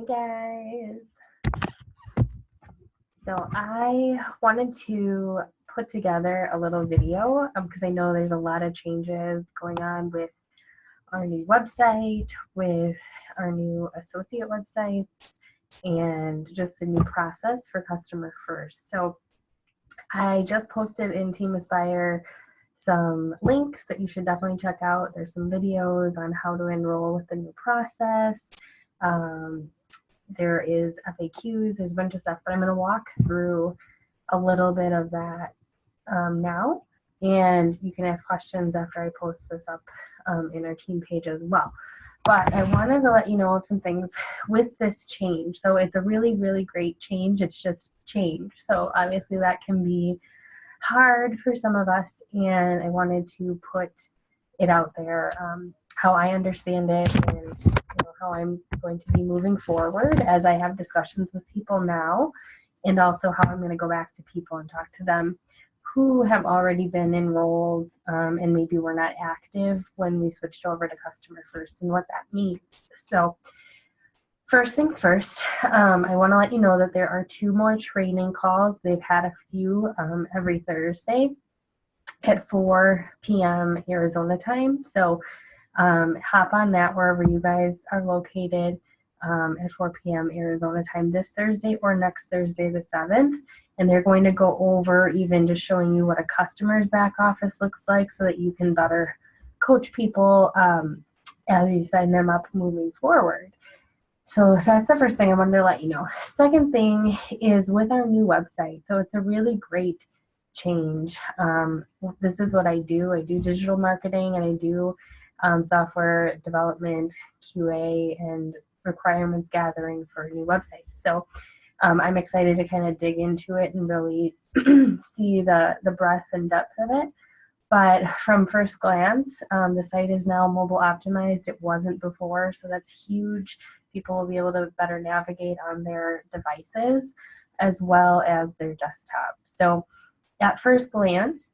Hey guys. So I wanted to put together a little video because I know there's a lot of changes going on with our new website, with our new associate websites, and just the new process for customer first. So I just posted in Team Aspire some links that you should definitely check out. There's some videos on how to enroll with the new process. There is FAQs, there's a bunch of stuff, but I'm going to walk through a little bit of that now, and you can ask questions after I post this up in our team page as well. But I wanted to let you know of some things with this change. So it's a really, really great change. It's just change. So obviously that can be hard for some of us, and I wanted to put it out there, how I understand it, and how I'm going to be moving forward as I have discussions with people now, and also how I'm going to go back to people and talk to them who have already been enrolled and maybe were not active when we switched over to customer first and what that means. So first things first, I want to let you know that there are 2 more training calls. They've had a few every Thursday at 4 p.m. Arizona time. So hop on that wherever you guys are located at 4 p.m. Arizona time this Thursday or next Thursday the 7th. And they're going to go over even just showing you what a customer's back office looks like so that you can better coach people as you sign them up moving forward. So that's the first thing I wanted to let you know. Second thing is with our new website. So it's a really great change. This is what I do. I do digital marketing, and I do software development, QA, and requirements gathering for new websites. So I'm excited to kind of dig into it and really see the breadth and depth of it. But from first glance, the site is now mobile optimized. It wasn't before, so that's huge. People will be able to better navigate on their devices as well as their desktop. So at first glance,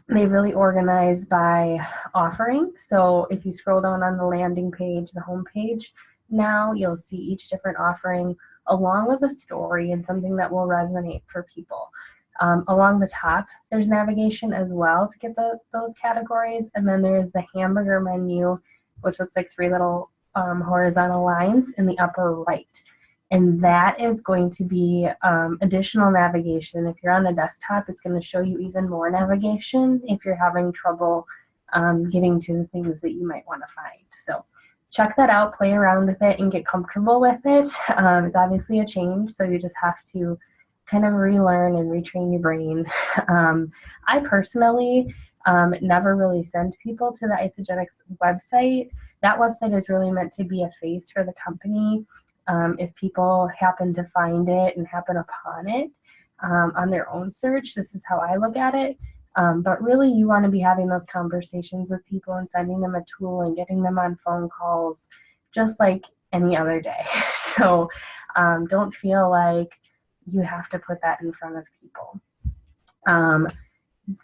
they really organize by offering. So if you scroll down on the landing page, the home page, now you'll see each different offering along with a story and something that will resonate for people. Along the top, there's navigation as well to get those categories. And then there's the hamburger menu, which looks like 3 little horizontal lines in the upper right. And that is going to be additional navigation. If you're on a desktop, it's going to show you even more navigation if you're having trouble getting to the things that you might want to find. So check that out, play around with it, and get comfortable with it. It's obviously a change, so you just have to kind of relearn and retrain your brain. I personally never really send people to the Isagenix website. That website is really meant to be a face for the company. If people happen to find it and happen upon it on their own search, this is how I look at it. But really, you want to be having those conversations with people and sending them a tool and getting them on phone calls just like any other day. So don't feel like you have to put that in front of people.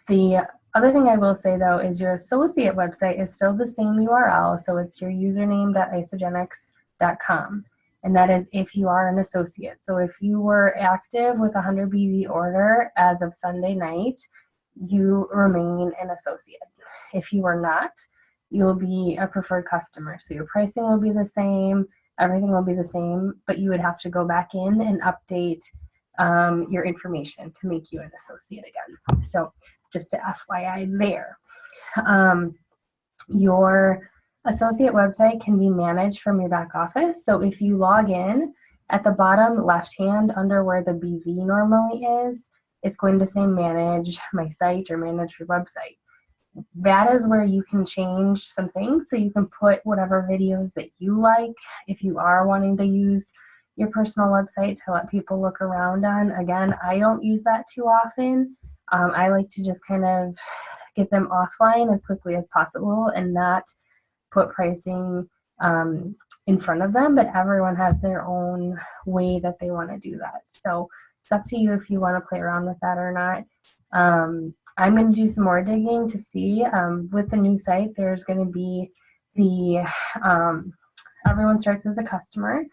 The other thing I will say, though, is your associate website is still the same URL. So it's your username.isagenix.com. And that is if you are an associate. So if you were active with a 100 BV order as of Sunday night, you remain an associate. If you are not, you'll be a preferred customer. So your pricing will be the same, everything will be the same, but you would have to go back in and update your information to make you an associate again. So just to FYI there. Your associate website can be managed from your back office. So if you log in at the bottom left hand under where the BV normally is, it's going to say manage my site or manage your website. That is where you can change some things. So you can put whatever videos that you like if you are wanting to use your personal website to let people look around on. Again, I don't use that too often. I like to just kind of get them offline as quickly as possible and not put pricing in front of them, but everyone has their own way that they want to do that. So it's up to you if you want to play around with that or not. I'm going to do some more digging to see. With the new site, there's going to be the everyone starts as a customer.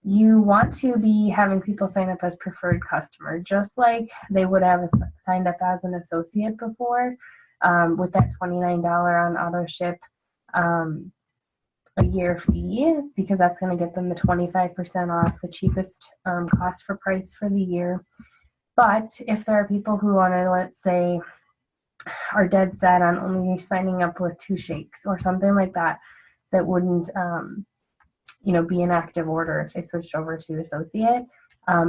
you want to be having people sign up as preferred customer, just like they would have signed up as an associate before, with that $29 on auto ship a year fee, because that's going to get them the 25% off, the cheapest cost for price for the year. But if there are people who want to, let's say, are dead set on only signing up with 2 shakes or something like that, that wouldn't be an active order if they switched over to associate,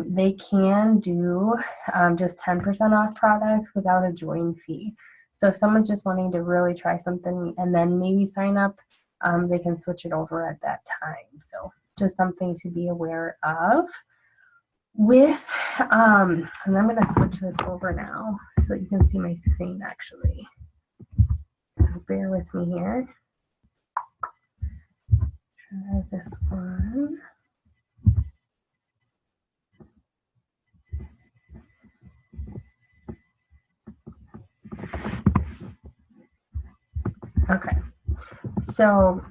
they can do just 10% off products without a join fee. So if someone's just wanting to really try something and then maybe sign up, they can switch it over at that time. So just something to be aware of. And I'm going to switch this over now so that you can see my screen actually. So bear with me here. Try this one. Okay, so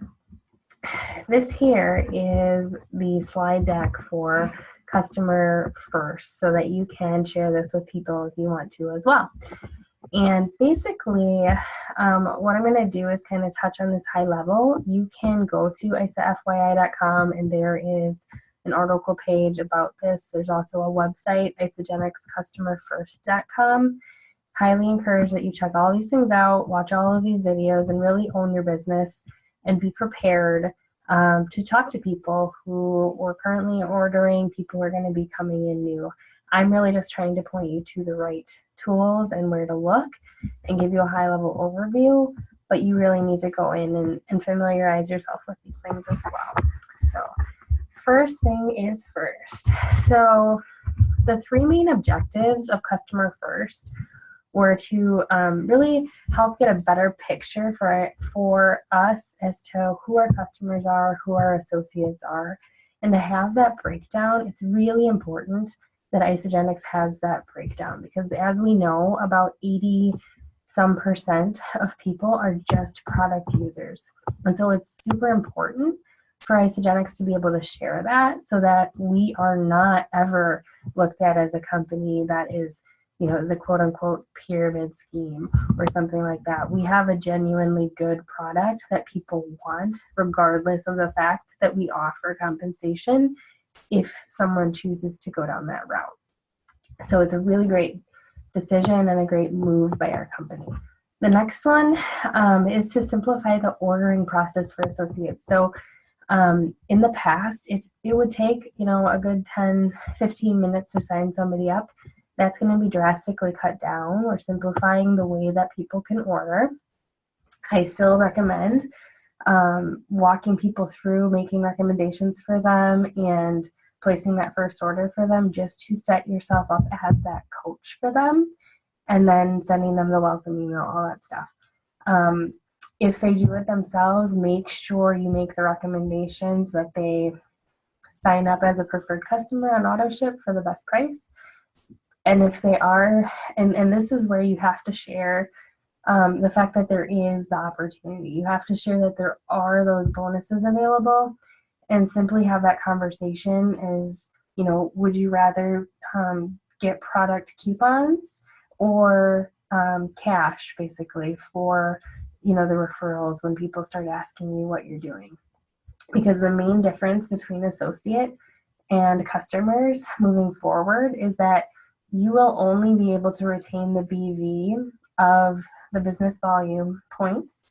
this here is the slide deck for customer first, so that you can share this with people if you want to as well. And basically, what I'm going to do is kind of touch on this high level. You can go to isafyi.com, and there is an article page about this. There's also a website, isagenixcustomerfirst.com. Highly encourage that you check all these things out, watch all of these videos, and really own your business and be prepared to talk to people who were currently ordering, people who are going to be coming in new. I'm really just trying to point you to the right tools and where to look and give you a high level overview, but you really need to go in and familiarize yourself with these things as well. So first thing is first. So the 3 main objectives of Customer First were to really help get a better picture for us as to who our customers are, who our associates are, and to have that breakdown. It's really important that Isagenix has that breakdown, because as we know, about 80% of people are just product users. And so it's super important for Isagenix to be able to share that, so that we are not ever looked at as a company that is, the quote unquote pyramid scheme or something like that. We have a genuinely good product that people want, regardless of the fact that we offer compensation if someone chooses to go down that route. So it's a really great decision and a great move by our company. The next one is to simplify the ordering process for associates. So in the past, it would take, a good 10-15 minutes to sign somebody up. That's going to be drastically cut down. We're simplifying the way that people can order. I still recommend walking people through, making recommendations for them, and placing that first order for them, just to set yourself up as that coach for them, and then sending them the welcome email, all that stuff. If they do it themselves, make sure you make the recommendations that they sign up as a preferred customer on AutoShip for the best price. And if they are, and this is where you have to share the fact that there is the opportunity. You have to share that there are those bonuses available, and simply have that conversation as, would you rather get product coupons or cash, basically, for, the referrals when people start asking you what you're doing. Because the main difference between associate and customers moving forward is that you will only be able to retain the BV of the business volume points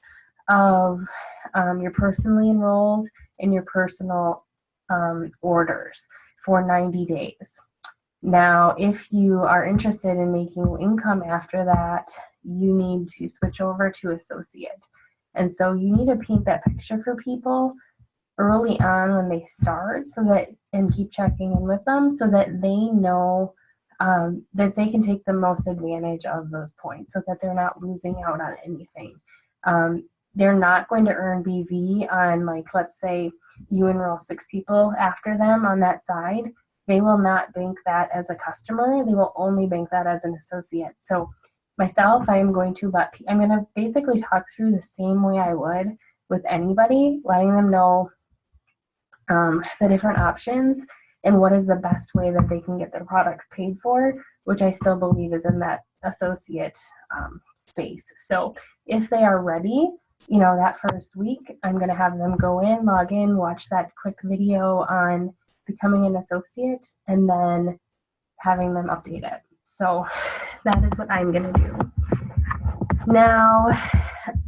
of your personally enrolled and your personal orders for 90 days. Now, if you are interested in making income after that, you need to switch over to associate. And so you need to paint that picture for people early on when they start, and keep checking in with them so that they know that they can take the most advantage of those points, so that they're not losing out on anything. They're not going to earn BV on, let's say you enroll 6 people after them on that side. They will not bank that as a customer. They will only bank that as an associate. So myself, I'm going to basically talk through the same way I would with anybody, letting them know the different options. and what is the best way that they can get their products paid for, which I still believe is in that associate space. So if they are ready, that first week, I'm going to have them go in, log in, watch that quick video on becoming an associate, and then having them update it. So that is what I'm going to do. Now,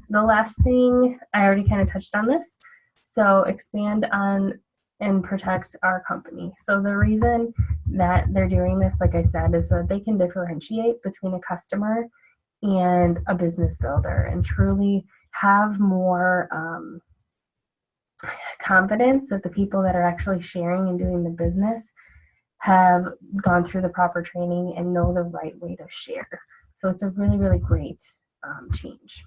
the last thing, I already kind of touched on this. So expand on and protect our company. So the reason that they're doing this, like I said, is that they can differentiate between a customer and a business builder and truly have more confidence that the people that are actually sharing and doing the business have gone through the proper training and know the right way to share. So it's a really, really great change.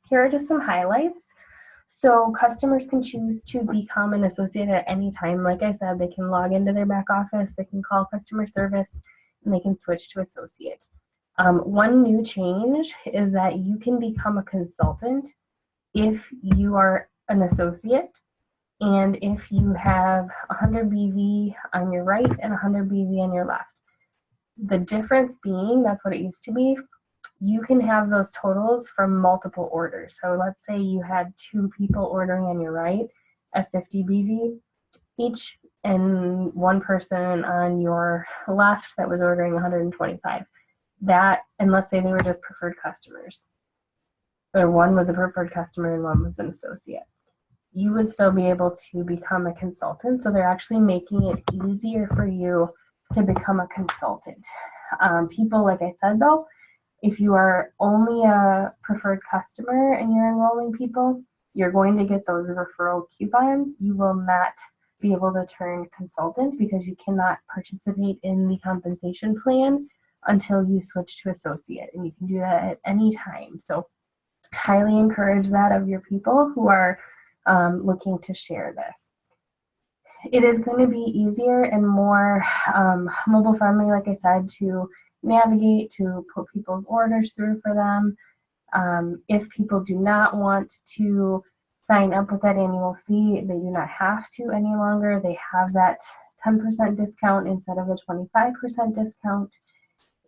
Here are just some highlights. So customers can choose to become an associate at any time. Like I said, they can log into their back office, they can call customer service, and they can switch to associate. One new change is that you can become a consultant if you are an associate and if you have 100 BV on your right and 100 BV on your left. The difference being, that's what it used to be, you can have those totals from multiple orders. So let's say you had 2 people ordering on your right at 50 BV each, and one person on your left that was ordering 125. That, and let's say they were just preferred customers, or one was a preferred customer and one was an associate, you would still be able to become a consultant. So they're actually making it easier for you to become a consultant. People, like I said though, if you are only a preferred customer and you're enrolling people, you're going to get those referral coupons. You will not be able to turn consultant because you cannot participate in the compensation plan until you switch to associate, and you can do that at any time. So highly encourage that of your people who are looking to share this. It is going to be easier and more mobile friendly, like I said, to navigate, to put people's orders through for them. If people do not want to sign up with that annual fee, they do not have to any longer. They have that 10% discount instead of a 25% discount.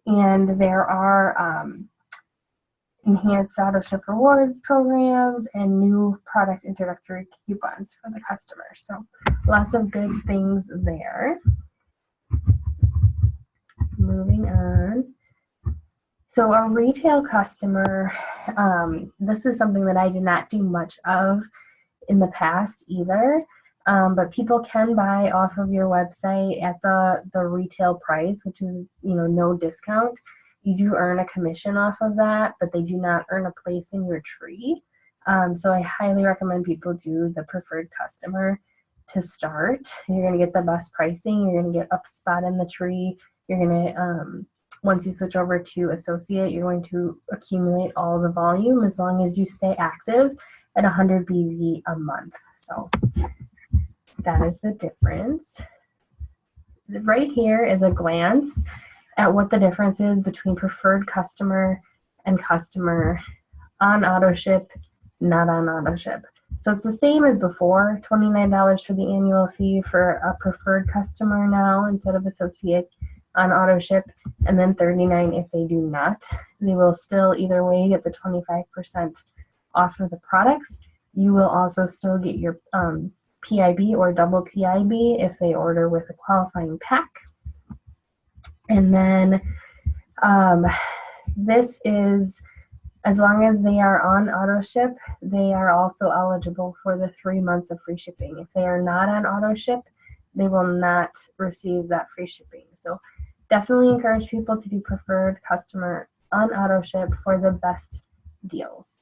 And there are enhanced auto-ship rewards programs and new product introductory coupons for the customer. So lots of good things there. Moving on. So a retail customer, this is something that I did not do much of in the past either, but people can buy off of your website at the retail price, which is, no discount. You do earn a commission off of that, but they do not earn a place in your tree. So I highly recommend people do the preferred customer to start. You're going to get the best pricing. You're going to get a spot in the tree. You're going to, once you switch over to associate, you're going to accumulate all the volume as long as you stay active at 100 BV a month. So that is the difference. Right here is a glance at what the difference is between preferred customer and customer on auto ship, not on auto ship. So it's the same as before, $29 for the annual fee for a preferred customer now instead of associate on auto ship, and then $39 if they do not. They will still either way get the 25% off of the products. You will also still get your PIB or double PIB if they order with a qualifying pack. And then this is, as long as they are on auto ship, they are also eligible for the 3 months of free shipping. If they are not on auto ship, they will not receive that free shipping. So definitely encourage people to do preferred customer on auto ship for the best deals.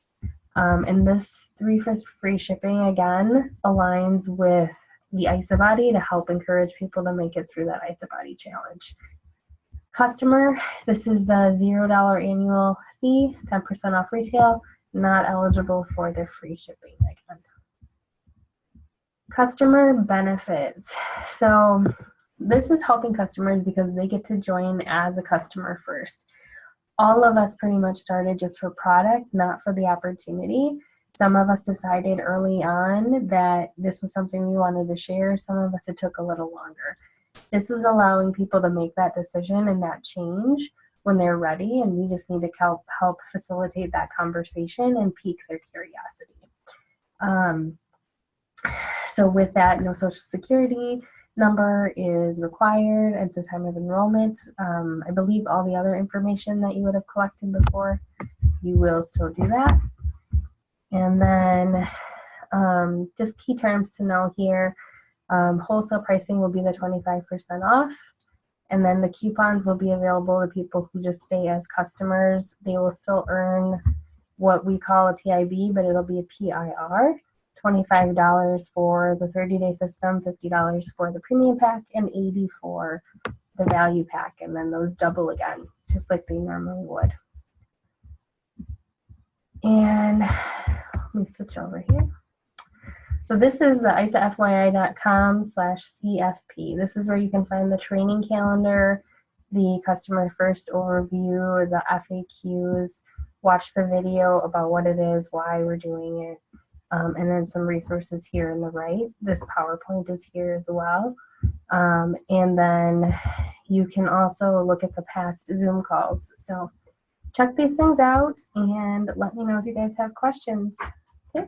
And this 3 for free shipping again aligns with the IsaBody to help encourage people to make it through that IsaBody challenge. Customer, this is the $0 annual fee, 10% off retail, not eligible for their free shipping again. Customer benefits. So this is helping customers because they get to join as a customer first. All of us pretty much started just for product, not for the opportunity. Some of us decided early on that this was something we wanted to share. Some of us, it took a little longer. This is allowing people to make that decision and that change when they're ready, and we just need to help facilitate that conversation and pique their curiosity. So with that, no social security number is required at the time of enrollment. I believe all the other information that you would have collected before, you will still do that. And then just key terms to know here. Wholesale pricing will be the 25% off. And then the coupons will be available to people who just stay as customers. They will still earn what we call a PIB, but it'll be a PIR. $25 for the 30-day system, $50 for the premium pack, and $80 for the value pack. And then those double again, just like they normally would. And let me switch over here. So this is the isafyi.com/CFP. This is where you can find the training calendar, the customer first overview, the FAQs, watch the video about what it is, why we're doing it, and then some resources here on the right. This PowerPoint is here as well. And then you can also look at the past Zoom calls. So check these things out and let me know if you guys have questions. Okay.